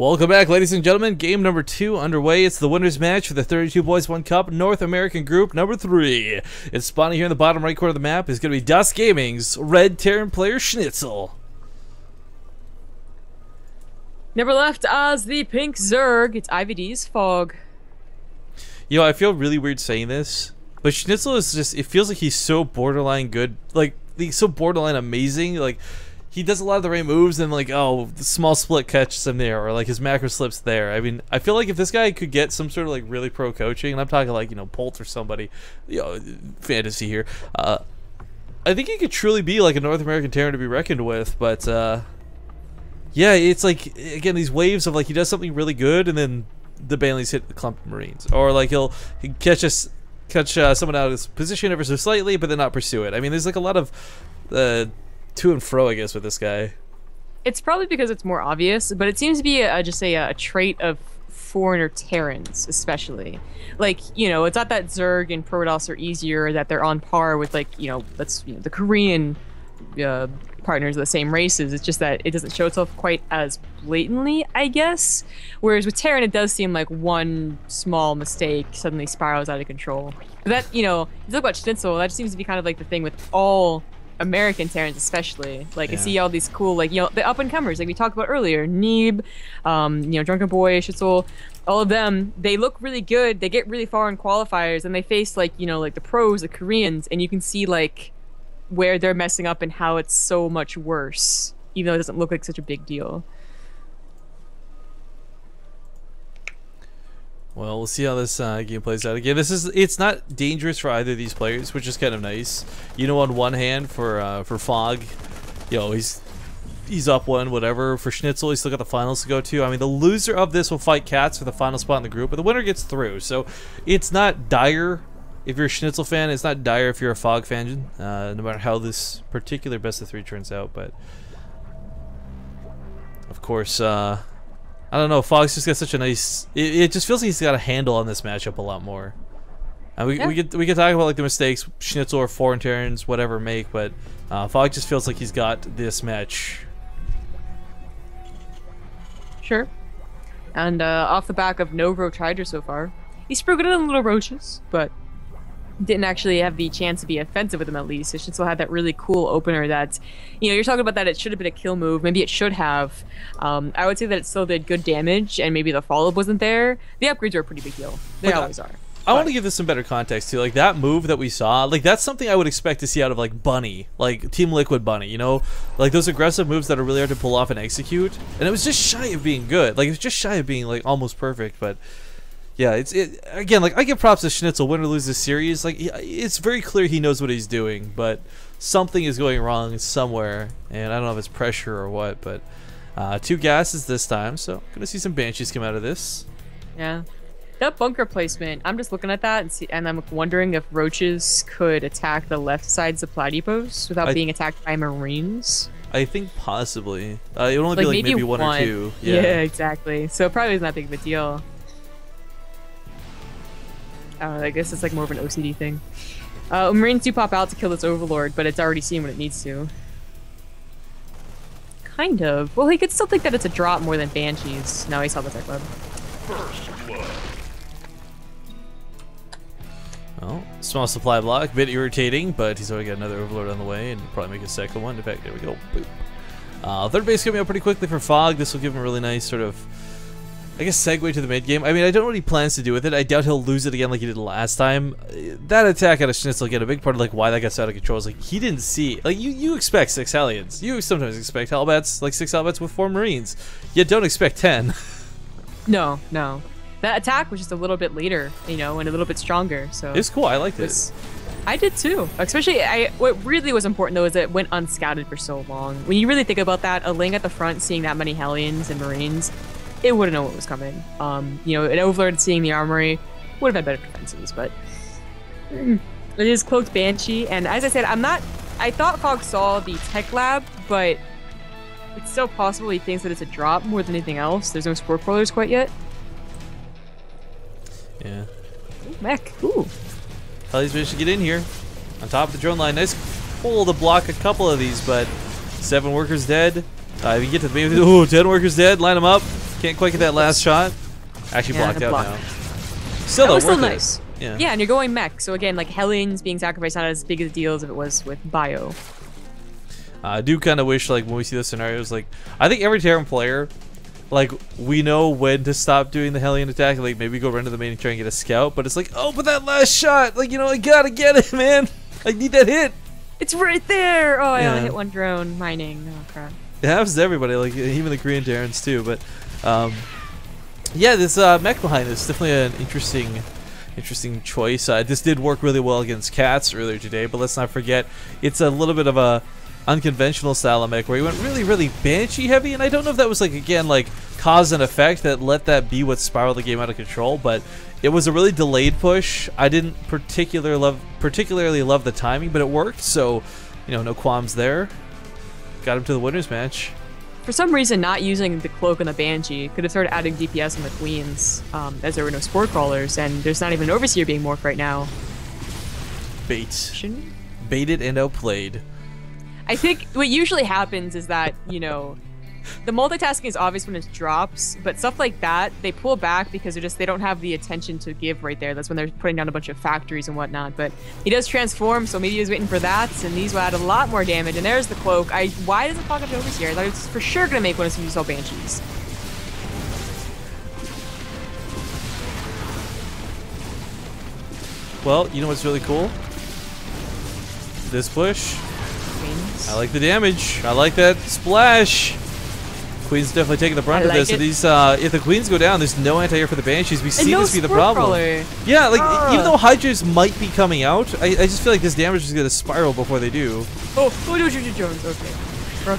Welcome back, ladies and gentlemen. Game number 2 underway. It's the winner's match for the 32Boys1Cup North American Group number 3. It's spawning here in the bottom right corner of the map. Is going to be Dust Gaming's Red Terran player Schnitzel. Never left as the pink Zerg. It's IVD's Phog. You know, I feel really weird saying this, but Schnitzel is just, it feels like he's so borderline good. Like, he's so borderline amazing. Like, he does a lot of the right moves, and like, oh, the small split catches him there, or like his macro slips there. I mean, I feel like if this guy could get some sort of like really pro coaching, and I'm talking like, you know, Polt or somebody, you know, fantasy here, I think he could truly be like a North American Terran to be reckoned with. But yeah, it's like, again, these waves of like, he does something really good, and then the Bailey's hit the clump of Marines, or like he'll catch someone out of his position ever so slightly, but then not pursue it. I mean, there's like a lot of to and fro, I guess, with this guy. It's probably because it's more obvious, but it seems to be just a trait of foreigner Terrans, especially. Like, you know, it's not that Zerg and Protoss are easier, that they're on par with, like, you know, the Korean partners of the same races. It's just that it doesn't show itself quite as blatantly, I guess. Whereas with Terran, it does seem like one small mistake suddenly spirals out of control. But that, you know, you talk about Schnitzel, that seems to be kind of like the thing with all American Terrans, especially. Like, yeah. I see all these cool, like, you know, the up-and-comers, like we talked about earlier, Neeb, you know, Drunken Boy, Schnitzel, all of them, they look really good, they get really far in qualifiers, and they face, like, you know, like the pros, the Koreans, and you can see, like, where they're messing up and how it's so much worse, even though it doesn't look like such a big deal. Well, we'll see how this game plays out. Again, it's not dangerous for either of these players, which is kind of nice. You know, on one hand, for Phog, you know, he's up one, whatever. For Schnitzel, he's still got the finals to go to. I mean, the loser of this will fight Cats for the final spot in the group, but the winner gets through. So it's not dire if you're a Schnitzel fan. It's not dire if you're a Phog fan, no matter how this particular best of 3 turns out. But of course, I don't know, Phog's just got such a nice, it just feels like he's got a handle on this matchup a lot more. And we could talk about like the mistakes Schnitzel or foreign Terrans, whatever, make, but Phog just feels like he's got this match. Sure. And off the back of no Roach Hydra so far, he's pretty good on little roaches, but didn't actually have the chance to be offensive with him, at least. Schnitzel had that really cool opener that, you know, you're talking about that it should have been a kill move. Maybe it should have. I would say that it still did good damage, and maybe the follow-up wasn't there. The upgrades are a pretty big deal. They always are. I want to give this some better context, too. Like, that move that we saw, like, that's something I would expect to see out of, like, Bunny. Like, Team Liquid Bunny, you know? Like, those aggressive moves that are really hard to pull off and execute. And it was just shy of being good. Like, it was just shy of being, like, almost perfect, but yeah, again, like, I give props to Schnitzel, win or lose this series. Like, it's very clear he knows what he's doing, but something is going wrong somewhere, and I don't know if it's pressure or what, but 2 gases this time, so gonna see some Banshees come out of this. Yeah, that bunker placement, I'm just looking at that and I'm wondering if Roaches could attack the left side supply depots without being attacked by Marines. I think possibly. It would only be like maybe one or 2. Yeah, exactly. So it probably isn't that big of a deal. I guess it's like more of an OCD thing. Marines do pop out to kill this Overlord, but it's already seen what it needs to. Kind of. Well, he could still think that it's a drop more than Banshees. No, he saw the tech web. Well, small supply block, a bit irritating, but he's already got another Overlord on the way, and probably make a second one. In fact, there we go. Boop. Third base coming up pretty quickly for Phog. This will give him a really nice sort of, I guess, segue to the mid game. I mean, I don't know what he plans to do with it. I doubt he'll lose it again like he did last time. That attack out of Schnitzel, again, a big part of like why that got so out of control is like he didn't see, like, you expect 6 Hellions. You sometimes expect Hellbats, like 6 Hellbats with 4 Marines. You don't expect 10. No. That attack was just a little bit later, you know, and a little bit stronger. So it's cool. I liked it. I did too. Especially, what really was important though is that it went unscouted for so long. When you really think about that, a Ling at the front seeing that many Hellions and Marines, it wouldn't know what was coming. You know, an Overlord seeing the armory would have had better defenses, but it is cloaked Banshee, and as I said, I thought Phog saw the tech lab, but it's still possible he thinks that it's a drop more than anything else. There's no sport crawlers quite yet. Yeah. Ooh, mech. Ooh. Helly's managed to get in here. On top of the drone line. Nice pull to block a couple of these, but 7 workers dead. If you get to the baby, ooh, 10 workers dead. Line them up. Can't quite get that last shot. Actually blocked out now. Still, that was though, still worth nice. it. Yeah. Yeah, and you're going mech, so again, like Hellions being sacrificed not as big a deal as if it was with Bio. I do kind of wish, like, when we see those scenarios, like, I think every Terran player, like, we know when to stop doing the Hellion attack. Like, maybe go run to the main and try and get a scout. But it's like, oh, but that last shot, like, you know, I gotta get it, man. I need that hit. It's right there. Oh, I only hit one drone mining. Oh crap. It happens to everybody, like even the Korean Terrans too. But yeah, this mech behind this is definitely an interesting choice. This did work really well against Cats earlier today, but let's not forget it's a little bit of a unconventional style of mech where he went really Banshee heavy, and I don't know if that was like, again, like cause and effect that let that be what spiraled the game out of control, but it was a really delayed push. I didn't particularly love the timing, but it worked, so you know, no qualms there. Got him to the winners match. For some reason, not using the cloak and the Banshee could have started adding DPS on the Queens, as there were no Spore Crawlers, and there's not even an Overseer being morphed right now. Baited and outplayed. I think what usually happens is that, you know, the multitasking is obvious when it drops, but stuff like that, they pull back because they don't have the attention to give right there. That's when they're putting down a bunch of factories and whatnot. But he does transform, so maybe he was waiting for that, and these will add a lot more damage. And there's the cloak. Why doesn't Phog have Overseer? I thought it was for sure going to make one as soon as you saw Banshees. Well, you know what's really cool? This push. Queens. I like the damage. I like that splash. Queen's definitely taking the brunt of this. So these, if the Queens go down, there's no anti-air for the Banshees. We see this be the problem. Crawler. Yeah, like even though Hydras might be coming out, I just feel like this damage is gonna spiral before they do. Oh, Jones. Okay. Yeah,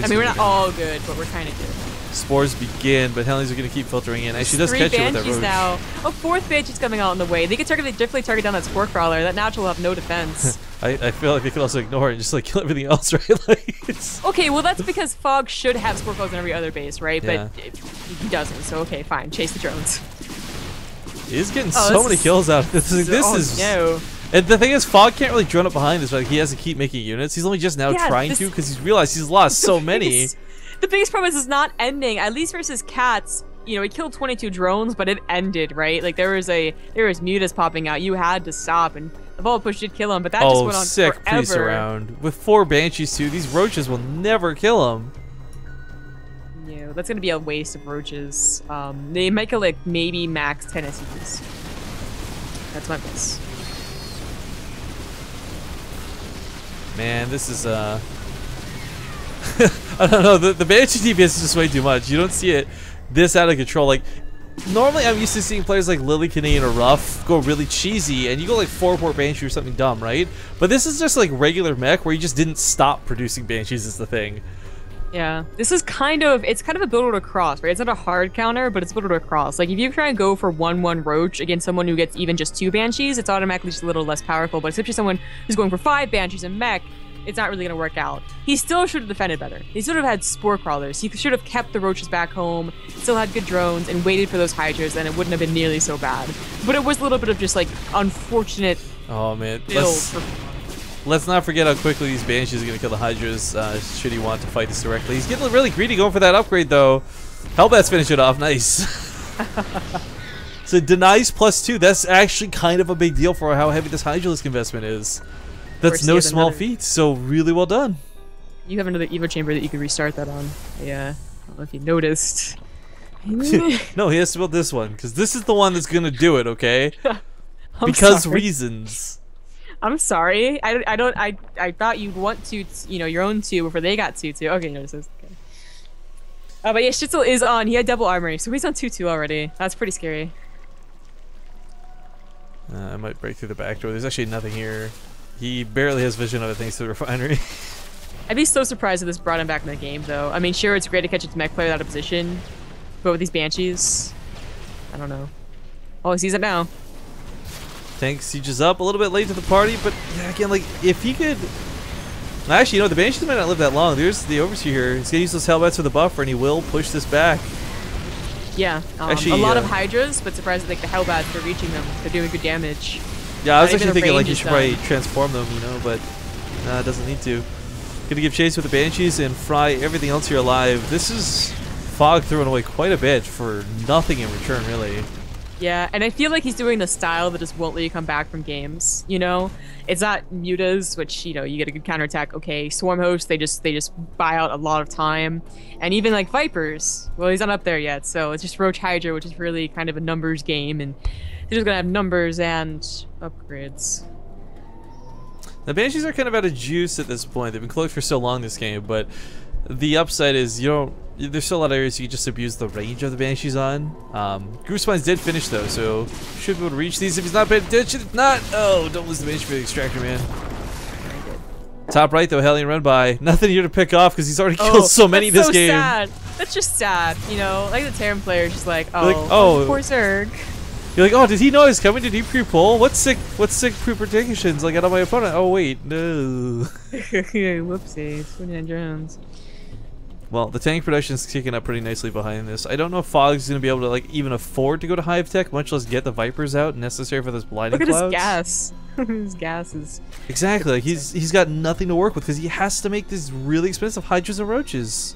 I mean, we're not all good, but we're kind of good. Spores begin, but Hellions are going to keep filtering in. And she does catch you with that roach. Now. A fourth Banshee's coming out in the way. They could definitely target down that Spore Crawler. That natural will have no defense. I feel like they could also ignore it and just like kill everything else, right? Like, okay, well that's because Phog should have Spore Crawlers in every other base, right? Yeah. But he doesn't, so okay, fine. Chase the drones. He's getting so many kills out of this. No. And the thing is, Phog can't really drone up behind this. Like, he has to keep making units. He's only just now trying to because he's realized he's lost so many. The biggest problem is it's not ending. At least versus Cats, you know, he killed 22 drones, but it ended, right? Like there was mutas popping out. You had to stop, and the ball push did kill him, but that just went on sick forever. Priest around with 4 Banshees too. These roaches will never kill him. Yeah, that's gonna be a waste of roaches. They might kill like maybe max 10 SCPs. That's my guess. Man, this is I don't know, the Banshee DPS is just way too much. You don't see it this out of control. Like, normally I'm used to seeing players like Lily Canadian or Ruff go really cheesy, and you go like 4-port Banshee or something dumb, right? But this is just like regular mech where you just didn't stop producing Banshees is the thing. Yeah, this is kind of a build order cross, right? It's not a hard counter, but it's a build order cross. Like if you try and go for 1-1 Roach against someone who gets even just 2 Banshees, it's automatically just a little less powerful. But especially someone who's going for 5 Banshees and mech, it's not really going to work out. He still should have defended better. He should have had Spore Crawlers. He should have kept the roaches back home, still had good drones, and waited for those Hydras, and it wouldn't have been nearly so bad. But it was a little bit of just like unfortunate. Oh man, let's not forget how quickly these Banshees are going to kill the Hydras should he want to fight this directly. He's getting really greedy going for that upgrade though. Hellbat's finish it off, nice. So denies +2. That's actually kind of a big deal for how heavy this Hydralisk investment is. That's no small feat, so really well done. You have another Evo chamber that you can restart that on. Yeah, I don't know if you noticed. No, he has to build this one, because this is the one that's going to do it, okay? Because reasons. I'm sorry. I thought you'd want to, you know, your own 2 before they got 2-2. Okay, no, this is okay. But yeah, Schnitzel is on. He had double armory, so he's on 2-2 already. That's pretty scary. I might break through the back door. There's actually nothing here. He barely has vision of it thanks to the refinery. I'd be so surprised if this brought him back in the game, though. I mean, sure, it's great to catch a mech player out of position, but with these Banshees, I don't know. Oh, he sees it now. Tank sieges up a little bit late to the party, but yeah, again, like, if he could... Actually, you know, the Banshees might not live that long. There's the Overseer here. He's going to use those Hellbats for the buffer, and he will push this back. Yeah, actually, a lot of Hydras, but surprised that like, the Hellbats are reaching them. They're doing good damage. Yeah, I was actually thinking like you should probably transform them, you know, but it doesn't need to. Gonna give chase with the Banshees and fry everything else here alive. This is Phog throwing away quite a bit for nothing in return, really. Yeah, and I feel like he's doing the style that just won't let you come back from games, you know? It's not mutas, which, you know, you get a good counterattack. Okay, Swarm Host, they just buy out a lot of time. And even like Vipers, well, he's not up there yet, so it's just Roach Hydra, which is really kind of a numbers game, and they're just gonna have numbers and upgrades. The Banshees are kind of out of juice at this point. They've been cloaked for so long this game, but the upside is there's still a lot of areas you can just abuse the range of the Banshees on. Groove Spines did finish though, so should be able to reach these if he's not paying attention. If not, oh, don't lose the Banshee for the Extractor, man. Top right though, Hellion run by. Nothing here to pick off because he's already killed so many this game. Sad. That's just sad, you know? Like the Terran player is just like, poor Zerg. You're like, oh, did he know I was coming? Did he pre-pull? What's sick pre-predictions like out of my opponent? Oh wait, no. Whoopsies, 29 drones. Well, the tank production is kicking up pretty nicely behind this. I don't know if Phog's going to be able to like even afford to go to Hive Tech, much less get the Vipers out necessary for those blinding clouds. Look at his gas. His gas is... Exactly. Like he's got nothing to work with because he has to make these really expensive Hydras and Roaches.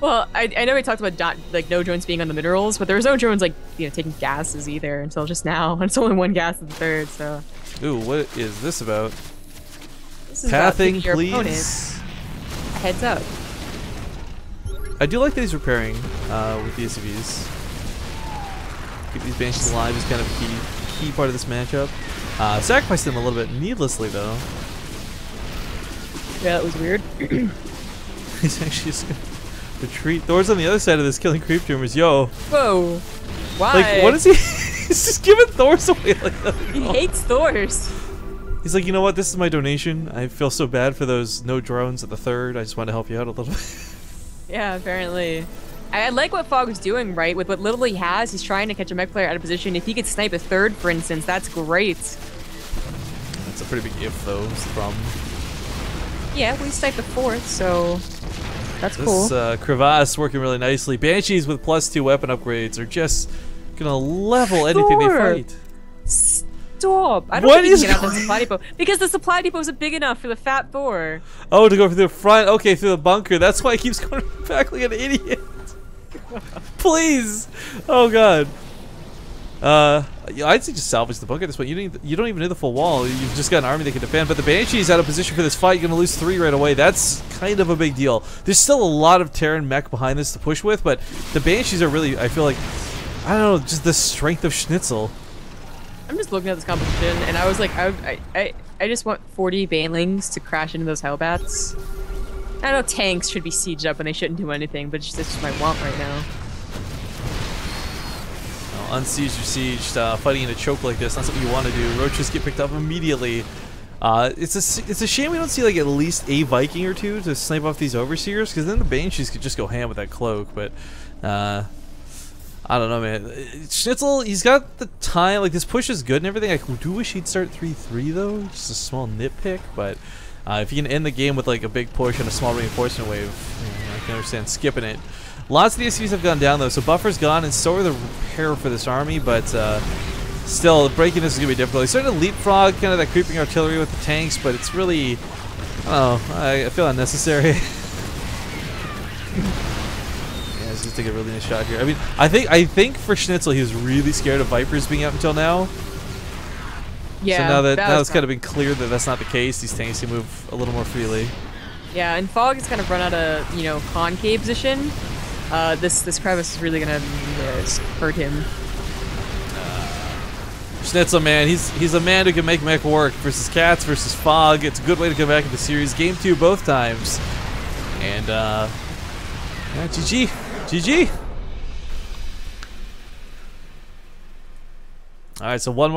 Well, I know we talked about no drones being on the minerals, but there was no drones like, you know, taking gases either until just now. And it's only one gas in the third, so... Ooh, what is this about? This is Pathing, about please. Opponent. Heads up. I do like that he's repairing with the SCVs. Keep these Banshees alive is kind of a key part of this matchup. Sacrifice them a little bit needlessly, though. Yeah, that was weird. He's actually just gonna retreat. Thor's on the other side of this, killing creep tumors. Yo. Whoa. Why? Like, what is he? He's just giving Thors away like that. He hates Thors. He's like, you know what? This is my donation. I feel so bad for those no drones at the third. I just want to help you out a little bit. Yeah, apparently. I like what Phog was doing, right? With what little he has, he's trying to catch a mech player out of position. If he could snipe a third, for instance, that's great. That's a pretty big if, though. That's the problem. Yeah, we sniped the fourth, so that's cool. This crevasse working really nicely. Banshees with +2 weapon upgrades are just gonna level anything they fight. Stop! I don't think you can get out the supply depot because the supply depot isn't big enough for the fat Thor. Oh, to go through the front? Okay, through the bunker. That's why he keeps going back like an idiot. Please! Oh god. I'd say just salvage the bunker at this point. You don't even need the full wall. You've just got an army that can defend. But the Banshee's out of position for this fight. You're gonna lose 3 right away. That's kind of a big deal. There's still a lot of Terran mech behind this to push with, but the Banshees are really, I feel like, I don't know, just the strength of Schnitzel. I'm just looking at this competition, and I was like, I just want 40 Banelings to crash into those Hellbats. I know tanks should be sieged up and they shouldn't do anything, but it's just my want right now. Well, unsieged or sieged, fighting in a choke like this, not something you want to do. Roaches get picked up immediately. It's a shame we don't see like at least a Viking or two to snipe off these Overseers, because then the Banshees could just go ham with that cloak, but I don't know, man. Schnitzel, he's got the time. Like, this push is good and everything. I do wish he'd start 3-3, though. Just a small nitpick. But if you can end the game with, like, a big push and a small reinforcement wave, I can understand skipping it. Lots of the SCVs have gone down, though. So Buffer's gone, and so are the repair for this army. But still, breaking this is going to be difficult. He's starting to leapfrog kind of that creeping artillery with the tanks, but it's really, I don't know, I feel unnecessary. He's gonna take a really nice shot here. I mean, I think for Schnitzel, he was really scared of Vipers being out until now. Yeah. So now it's kind of been clear that that's not the case. These tanks can move a little more freely. Yeah, and Phog has kind of run out of, you know, concave position. This crevice is really gonna hurt him. Schnitzel, man, he's a man who can make mech work. Versus Cats, versus Phog. It's a good way to come back in the series. Game 2 both times. And yeah, GG. GG. All right, so one more.